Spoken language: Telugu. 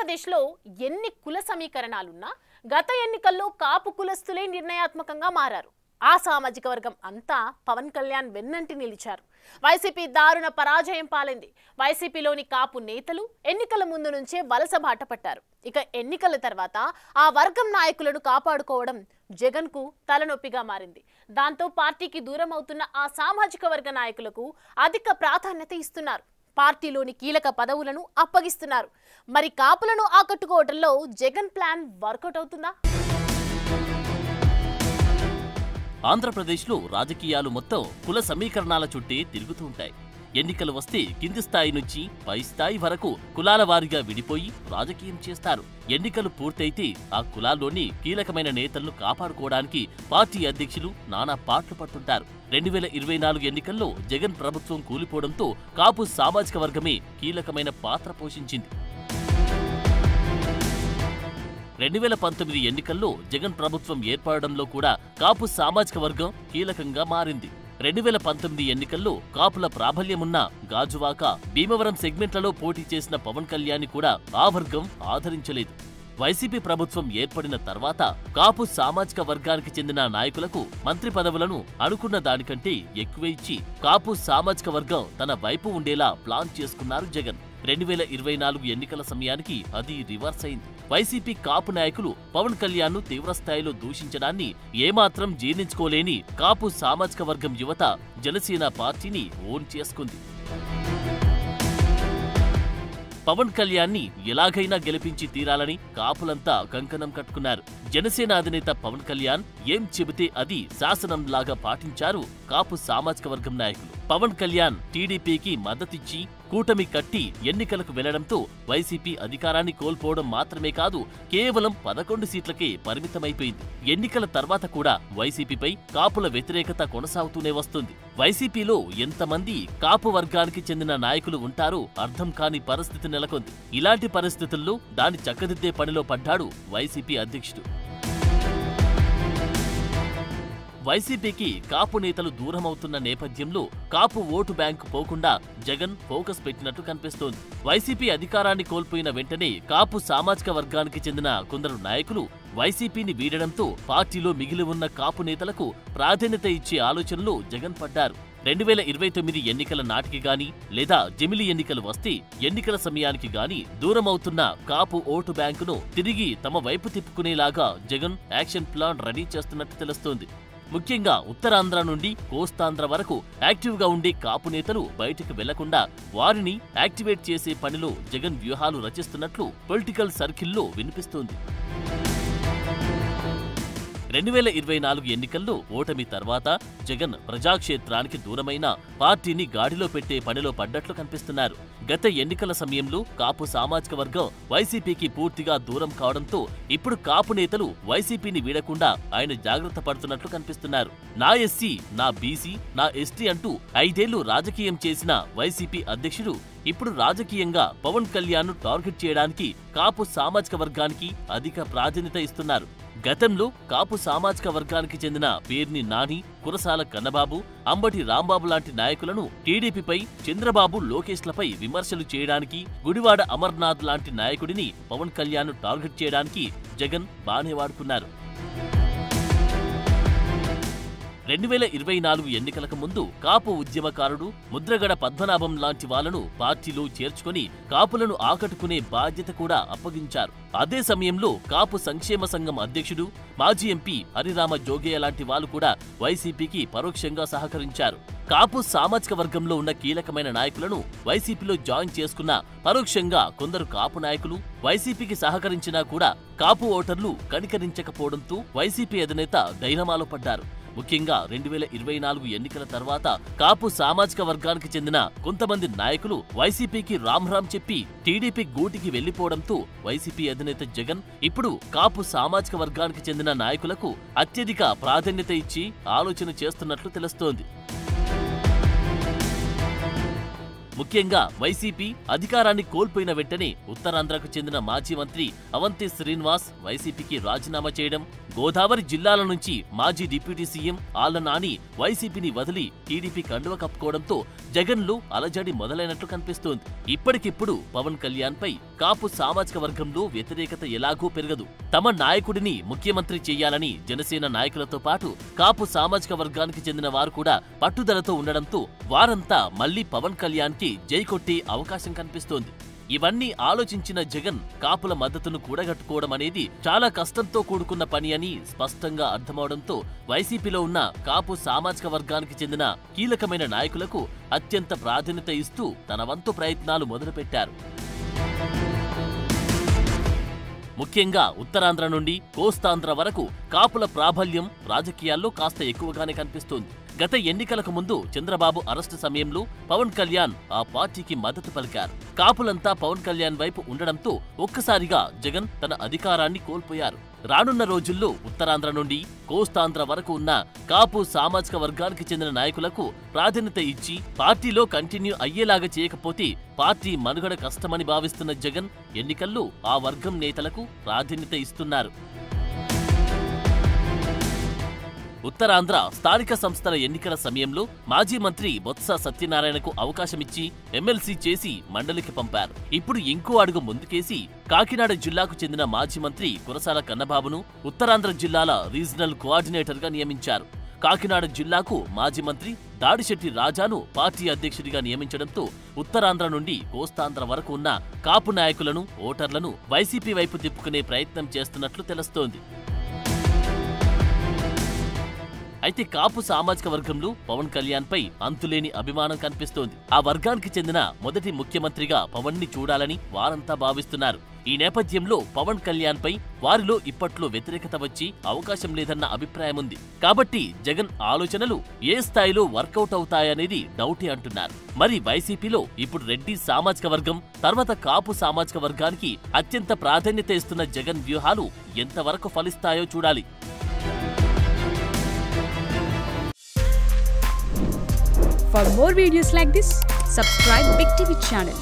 ఆంధ్రప్రదేశ్లో ఎన్ని కుల సమీకరణాలున్నా గత ఎన్నికల్లో కాపు కులస్తులే నిర్ణయాత్మకంగా మారారు. ఆ సామాజిక వర్గం అంతా పవన్ కళ్యాణ్ వెన్నంటి నిలిచారు. వైసీపీ దారుణ పరాజయం పాలైంది. వైసీపీలోని కాపు నేతలు ఎన్నికల ముందు నుంచే వలస బాట పట్టారు. ఇక ఎన్నికల తర్వాత ఆ వర్గం నాయకులను కాపాడుకోవడం జగన్ కు తలనొప్పిగా మారింది. దాంతో పార్టీకి దూరం అవుతున్న ఆ సామాజిక వర్గ నాయకులకు అధిక ప్రాధాన్యత ఇస్తున్నారు. పార్టీలోని కీలక పదవులను అప్పగిస్తున్నారు. మరి కాపులను ఆకట్టుకోవడంలో జగన్ ప్లాన్ వర్కౌట్ అవుతుందా? ఆంధ్రప్రదేశ్లో రాజకీయాలు మొత్తం కుల సమీకరణాల చుట్టే తిరుగుతూ ఉంటాయి. ఎన్నికలు వస్తే కింది స్థాయి నుంచి పై స్థాయి వరకు కులాల వారీగా విడిపోయి రాజకీయం చేస్తారు. ఎన్నికలు పూర్తయితే ఆ కులాల్లోని కీలకమైన నేతలను కాపాడుకోవడానికి పార్టీ అధ్యక్షులు నానా పాట్లు పడుతుంటారు. 2024 ఎన్నికల్లో జగన్ ప్రభుత్వం కూలిపోవడంతో కాపు సామాజిక వర్గమే కీలకమైన పాత్ర పోషించింది. 2019 ఎన్నికల్లో జగన్ ప్రభుత్వం ఏర్పడడంలో కూడా కాపు సామాజిక వర్గం కీలకంగా మారింది. 2019 ఎన్నికల్లో కాపుల ప్రాబల్యమున్న గాజువాక, భీమవరం సెగ్మెంట్లలో పోటీ చేసిన పవన్ కళ్యాణ్ కూడా ఆ వర్గం ఆదరించలేదు. వైసీపీ ప్రభుత్వం ఏర్పడిన తర్వాత కాపు సామాజిక వర్గానికి చెందిన నాయకులకు మంత్రి పదవులను అనుకున్న దానికంటే ఎక్కువ ఇచ్చి కాపు సామాజిక వర్గం తన వైపు ఉండేలా ప్లాన్ చేసుకున్నారు జగన్. 2024 ఎన్నికల సమయానికి అది రివర్స్ అయింది. వైసీపీ కాపు నాయకులు పవన్ కళ్యాణ్ ను తీవ్రస్థాయిలో దూషించడాన్ని ఏమాత్రం జీర్ణించుకోలేని కాపు సామాజిక వర్గం యువత జనసేన పార్టీని ఓన్ చేసుకుంది. పవన్ కళ్యాణ్ ని ఎలాగైనా గెలిపించి తీరాలని కాపులంతా కంకణం కట్టుకున్నారు. జనసేన అధినేత పవన్ కళ్యాణ్ ఏం చెబితే అది శాసనంలాగా పాటించారు కాపు సామాజిక వర్గం నాయకులు. పవన్ కళ్యాణ్ టీడీపీకి మద్దతిచ్చి కూటమి కట్టి ఎన్నికలకు వెళ్లడంతో వైసీపీ అధికారాన్ని కోల్పోవడం మాత్రమే కాదు, కేవలం 11 సీట్లకే పరిమితమైపోయింది. ఎన్నికల తర్వాత కూడా వైసీపీపై కాపుల వ్యతిరేకత కొనసాగుతూనే వస్తుంది. వైసీపీలో ఎంతమంది కాపు వర్గానికి చెందిన నాయకులు ఉంటారో అర్థం కాని పరిస్థితి నెలకొంది. ఇలాంటి పరిస్థితుల్లో దాన్ని చక్కదిద్దే పనిలో పడ్డాడు వైసీపీ అధ్యక్షుడు. వైసీపీకి కాపు నేతలు దూరమవుతున్న నేపథ్యంలో కాపు ఓటు బ్యాంకు పోకుండా జగన్ ఫోకస్ పెట్టినట్టు కనిపిస్తోంది. వైసీపీ అధికారాన్ని కోల్పోయిన వెంటనే కాపు సామాజిక వర్గానికి చెందిన కొందరు నాయకులు వైసీపీని వీడడంతో పార్టీలో మిగిలి ఉన్న కాపు నేతలకు ప్రాధాన్యత ఇచ్చే ఆలోచనలో జగన్ పడ్డారు. 2029 ఎన్నికల నాటికి గాని లేదా జమిలి ఎన్నికలు వస్తే ఎన్నికల సమయానికి గాని దూరమవుతున్న కాపు ఓటు బ్యాంకును తిరిగి తమ వైపు తిప్పుకునేలాగా జగన్ యాక్షన్ ప్లాన్ రెడీ చేస్తున్నట్టు తెలుస్తోంది. ముఖ్యంగా ఉత్తరాంధ్ర నుండి కోస్తాంధ్ర వరకు యాక్టివ్గా ఉండే కాపు నేతలు బయటకు వెళ్లకుండా వారిని యాక్టివేట్ చేసే పనిలో జగన్ వ్యూహాలు రచిస్తున్నట్లు పొలిటికల్ సర్కిల్లో వినిపిస్తోంది. 2024 ఎన్నికల్లో ఓటమి తర్వాత జగన్ ప్రజాక్షేత్రానికి దూరమైన పార్టీని గాడిలో పెట్టే పనిలో పడ్డట్లు కనిపిస్తున్నారు. గత ఎన్నికల సమయంలో కాపు సామాజిక వర్గం వైసీపీకి పూర్తిగా దూరం కావడంతో ఇప్పుడు కాపు నేతలు వైసీపీని వీడకుండా ఆయన జాగ్రత్త పడుతున్నట్లు కనిపిస్తున్నారు. నా ఎస్సీ, నా బీసీ, నా ఎస్టీ అంటూ 5 ఏళ్లు రాజకీయం చేసిన వైసీపీ అధ్యక్షుడు ఇప్పుడు రాజకీయంగా పవన్ కళ్యాణ్ ను టార్గెట్ చేయడానికి కాపు సామాజిక వర్గానికి అధిక ప్రాధాన్యత ఇస్తున్నారు. గతంలో కాపు సామాజిక వర్గానికి చెందిన పేర్ని నాని, కురసాల కన్నబాబు, అంబటి రాంబాబు లాంటి నాయకులను టీడీపీపై చంద్రబాబు, లోకేష్లపై విమర్శలు చేయడానికి, గుడివాడ అమర్నాథ్ లాంటి నాయకుడిని పవన్ కళ్యాణ్ ను టార్గెట్ చేయడానికి జగన్ బానే వాడుకున్నారు. 2024 ఎన్నికలకు ముందు కాపు ఉద్యమకారుడు ముద్రగడ పద్మనాభం లాంటి వాళ్లను పార్టీలో చేర్చుకుని కాపులను ఆకట్టుకునే బాధ్యత కూడా అప్పగించారు. అదే సమయంలో కాపు సంక్షేమ సంఘం అధ్యక్షుడు, మాజీ ఎంపీ హరిరామ జోగయ్య లాంటి వాళ్లు కూడా వైసీపీకి పరోక్షంగా సహకరించారు. కాపు సామాజిక వర్గంలో ఉన్న కీలకమైన నాయకులను వైసీపీలో జాయిన్ చేసుకున్న పరోక్షంగా కొందరు కాపు నాయకులు వైసీపీకి సహకరించినా కూడా కాపు ఓటర్లు కనికరించకపోవడంతో వైసీపీ అధినేత డైనమాలో పడ్డారు. ముఖ్యంగా 2024 ఎన్నికల తర్వాత కాపు సామాజిక వర్గానికి చెందిన కొంతమంది నాయకులు వైసీపీకి రామ్ చెప్పి టీడీపీ గూటికి వెళ్లిపోవడంతో వైసీపీ అధినేత జగన్ ఇప్పుడు కాపు సామాజిక వర్గానికి చెందిన నాయకులకు అత్యధిక ప్రాధాన్యత ఇచ్చి ఆలోచన చేస్తున్నట్లు తెలుస్తోంది. ముఖ్యంగా వైసీపీ అధికారాన్ని కోల్పోయిన వెంటనే ఉత్తరాంధ్రకు చెందిన మాజీ మంత్రి అవంతి శ్రీనివాస్ వైసీపీకి రాజీనామా చేయడం, గోదావరి జిల్లాల నుంచి మాజీ డిప్యూటీ సీఎం ఆళ్ల నాని వైసీపీని వదిలి టీడీపీ కండువ కప్పుకోవడంతో జగన్లో అలజడి మొదలైనట్లు కనిపిస్తోంది. ఇప్పటికిప్పుడు పవన్ కళ్యాణ్ పై కాపు సామాజిక వర్గంలో వ్యతిరేకత ఎలాగూ పెరగదు. తమ నాయకుడిని ముఖ్యమంత్రి చేయాలని జనసేన నాయకులతో పాటు కాపు సామాజిక వర్గానికి చెందిన వారు కూడా పట్టుదలతో ఉండడంతో వారంతా మళ్లీ పవన్ కళ్యాణ్కి జై కొట్టే అవకాశం కనిపిస్తోంది. ఇవన్నీ ఆలోచించిన జగన్ కాపుల మద్దతును కూడగట్టుకోవడం అనేది చాలా కష్టంతో కూడుకున్న పని అని స్పష్టంగా అర్థమవడంతో వైసీపీలో ఉన్న కాపు సామాజిక వర్గానికి చెందిన కీలకమైన నాయకులకు అత్యంత ప్రాధాన్యత ఇస్తూ తన వంతు ప్రయత్నాలు మొదలుపెట్టారు. ముఖ్యంగా ఉత్తరాంధ్ర నుండి కోస్తాంధ్ర వరకు కాపుల ప్రాబల్యం రాజకీయాల్లో కాస్త ఎక్కువగానే కనిపిస్తోంది. గత ఎన్నికలకు ముందు చంద్రబాబు అరెస్టు సమయంలో పవన్ కళ్యాణ్ ఆ పార్టీకి మద్దతు పలికారు. కాపులంతా పవన్ కళ్యాణ్ వైపు ఉండడంతో ఒక్కసారిగా జగన్ తన అధికారాన్ని కోల్పోయారు. రానున్న రోజుల్లో ఉత్తరాంధ్ర నుండి కోస్తాంధ్ర వరకు ఉన్న కాపు సామాజిక వర్గానికి చెందిన నాయకులకు ప్రాధాన్యత ఇచ్చి పార్టీలో కంటిన్యూ అయ్యేలాగా చేయకపోతే పార్టీ మనుగడ కష్టమని భావిస్తున్న జగన్ ఎన్నికల్లో ఆ వర్గం నేతలకు ప్రాధాన్యత ఇస్తున్నారు. ఉత్తరాంధ్ర స్థానిక సంస్థల ఎన్నికల సమయంలో మాజీ మంత్రి బొత్స సత్యనారాయణకు అవకాశమిచ్చి ఎమ్మెల్సీ చేసి మండలికి పంపారు. ఇప్పుడు ఇంకో అడుగు ముందుకేసి కాకినాడ జిల్లాకు చెందిన మాజీ మంత్రి కురసాల కన్నబాబును ఉత్తరాంధ్ర జిల్లాల రీజనల్ కోఆర్డినేటర్గా నియమించారు. కాకినాడ జిల్లాకు మాజీ మంత్రి దాడిశెట్టి రాజాను పార్టీ అధ్యక్షుడిగా నియమించడంతో ఉత్తరాంధ్ర నుండి కోస్తాంధ్ర వరకు ఉన్న కాపు నాయకులను, ఓటర్లను వైసీపీ వైపు తిప్పుకునే ప్రయత్నం చేస్తున్నట్లు తెలుస్తోంది. అయితే కాపు సామాజిక వర్గంలో పవన్ కళ్యాణ్ పై అంతులేని అభిమానం కనిపిస్తోంది. ఆ వర్గానికి చెందిన మొదటి ముఖ్యమంత్రిగా పవన్ ని చూడాలని వారంతా భావిస్తున్నారు. ఈ నేపథ్యంలో పవన్ కళ్యాణ్ పై వారిలో ఇప్పట్లో వ్యతిరేకత వచ్చి అవకాశం లేదన్న అభిప్రాయం ఉంది. కాబట్టి జగన్ ఆలోచనలు ఏ స్థాయిలో వర్కౌట్ అవుతాయనేది డౌటే అంటున్నారు. మరి వైసీపీలో ఇప్పుడు రెడ్డి సామాజిక వర్గం తర్వాత కాపు సామాజిక వర్గానికి అత్యంత ప్రాధాన్యత ఇస్తున్న జగన్ వ్యూహాలు ఎంతవరకు ఫలిస్తాయో చూడాలి. For more videos like this, subscribe Big TV channel.